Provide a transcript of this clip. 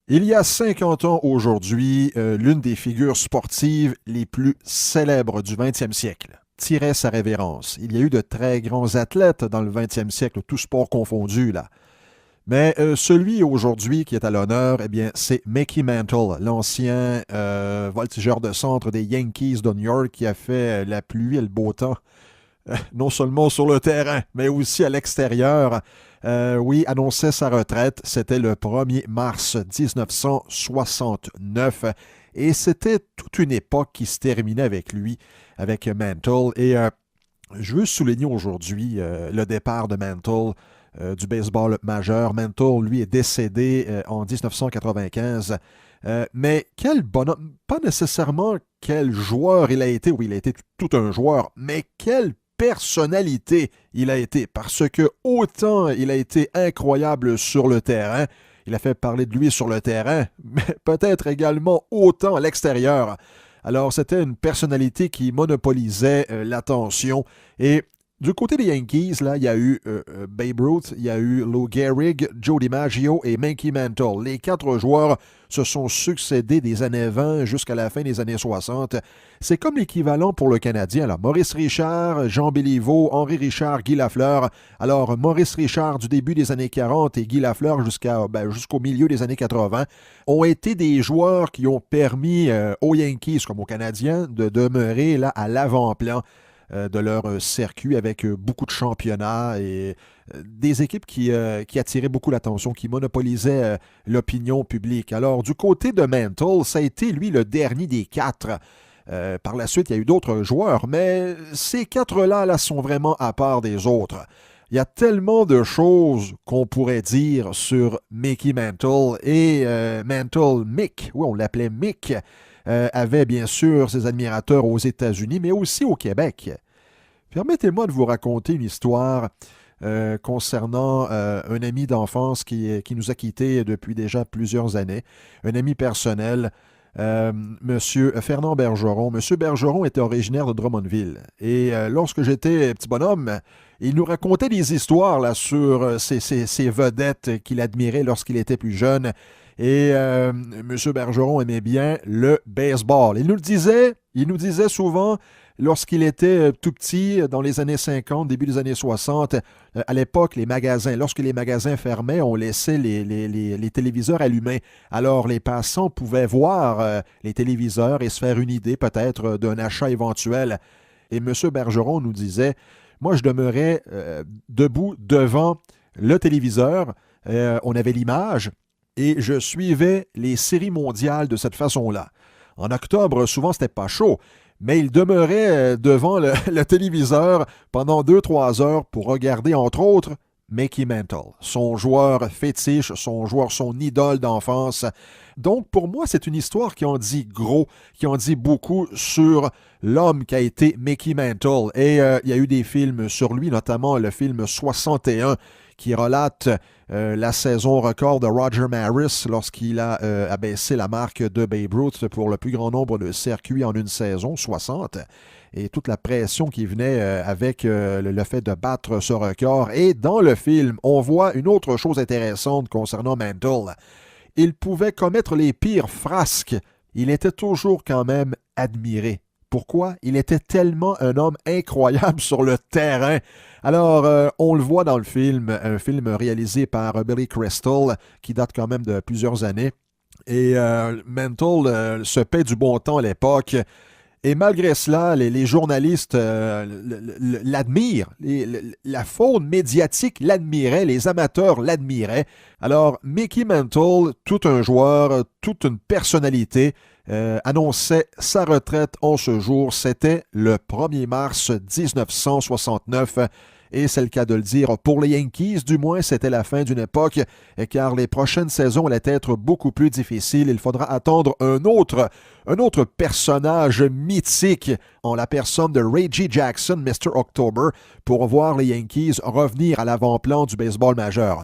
Il y a 50 ans aujourd'hui, l'une des figures sportives les plus célèbres du 20e siècle tirait sa révérence. Il y a eu de très grands athlètes dans le 20e siècle, tous sports confondus, là. Mais celui aujourd'hui qui est à l'honneur, eh bien, c'est Mickey Mantle, l'ancien voltigeur de centre des Yankees de New York qui a fait la pluie et le beau temps non seulement sur le terrain, mais aussi à l'extérieur. Oui, annonçait sa retraite. C'était le 1er mars 1969. Et c'était toute une époque qui se terminait avec lui, avec Mantle. Et je veux souligner aujourd'hui le départ de Mantle du baseball majeur. Mantle, lui, est décédé en 1995. Mais quel bonhomme, pas nécessairement quel joueur il a été, oui, il a été tout un joueur, mais quel personnalité il a été, parce que autant il a été incroyable sur le terrain, il a fait parler de lui sur le terrain, mais peut-être également autant à l'extérieur. Alors c'était une personnalité qui monopolisait l'attention et du côté des Yankees, là, il y a eu Babe Ruth, il y a eu Lou Gehrig, Joe DiMaggio et Mickey Mantle. Les quatre joueurs se sont succédés des années 20 jusqu'à la fin des années 60. C'est comme l'équivalent pour le Canadien. Alors, Maurice Richard, Jean Béliveau, Henri Richard, Guy Lafleur. Alors, Maurice Richard du début des années 40 et Guy Lafleur jusqu'au milieu des années 80 ont été des joueurs qui ont permis aux Yankees, comme aux Canadiens, de demeurer là à l'avant-plan de leur circuit avec beaucoup de championnats et des équipes qui attiraient beaucoup l'attention, qui monopolisaient l'opinion publique. Alors, du côté de Mantle, ça a été, lui, le dernier des quatre. Par la suite, il y a eu d'autres joueurs, mais ces quatre-là là, sont vraiment à part des autres. Il y a tellement de choses qu'on pourrait dire sur Mickey Mantle et Mantle Mick, oui, on l'appelait Mick, avait bien sûr ses admirateurs aux États-Unis, mais aussi au Québec. Permettez-moi de vous raconter une histoire concernant un ami d'enfance qui nous a quittés depuis déjà plusieurs années, un ami personnel, Monsieur Fernand Bergeron. Monsieur Bergeron était originaire de Drummondville. Et lorsque j'étais petit bonhomme, il nous racontait des histoires là, sur ces vedettes qu'il admirait lorsqu'il était plus jeune. Et M. Bergeron aimait bien le baseball. Il nous disait souvent, lorsqu'il était tout petit, dans les années 50, début des années 60, à l'époque, lorsque les magasins fermaient, on laissait les téléviseurs allumés. Alors, les passants pouvaient voir les téléviseurs et se faire une idée peut-être d'un achat éventuel. Et M. Bergeron nous disait, moi, je demeurais debout devant le téléviseur. On avait l'image. Et je suivais les séries mondiales de cette façon-là. En octobre, souvent, c'était pas chaud, mais il demeurait devant le téléviseur pendant 2-3 heures pour regarder, entre autres, Mickey Mantle, son joueur fétiche, son idole d'enfance. Donc, pour moi, c'est une histoire qui en dit gros, qui en dit beaucoup sur l'homme qui a été Mickey Mantle. Et il y a eu des films sur lui, notamment le film 61, qui relate la saison record de Roger Maris lorsqu'il a abaissé la marque de Babe Ruth pour le plus grand nombre de circuits en une saison, 60, et toute la pression qui venait avec le fait de battre ce record. Et dans le film, on voit une autre chose intéressante concernant Mantle. Il pouvait commettre les pires frasques. Il était toujours quand même admiré. Pourquoi? Il était tellement un homme incroyable sur le terrain. Alors, on le voit dans le film, un film réalisé par Billy Crystal, qui date quand même de plusieurs années. Et Mantle se paie du bon temps à l'époque. Et malgré cela, les journalistes l'admirent. La faune médiatique l'admirait, les amateurs l'admiraient. Alors, Mickey Mantle, tout un joueur, toute une personnalité, annonçait sa retraite en ce jour. C'était le 1er mars 1969. Et c'est le cas de le dire. Pour les Yankees, du moins, c'était la fin d'une époque, car les prochaines saisons allaient être beaucoup plus difficiles. Il faudra attendre un autre personnage mythique en la personne de Reggie Jackson, Mr. October, pour voir les Yankees revenir à l'avant-plan du baseball majeur.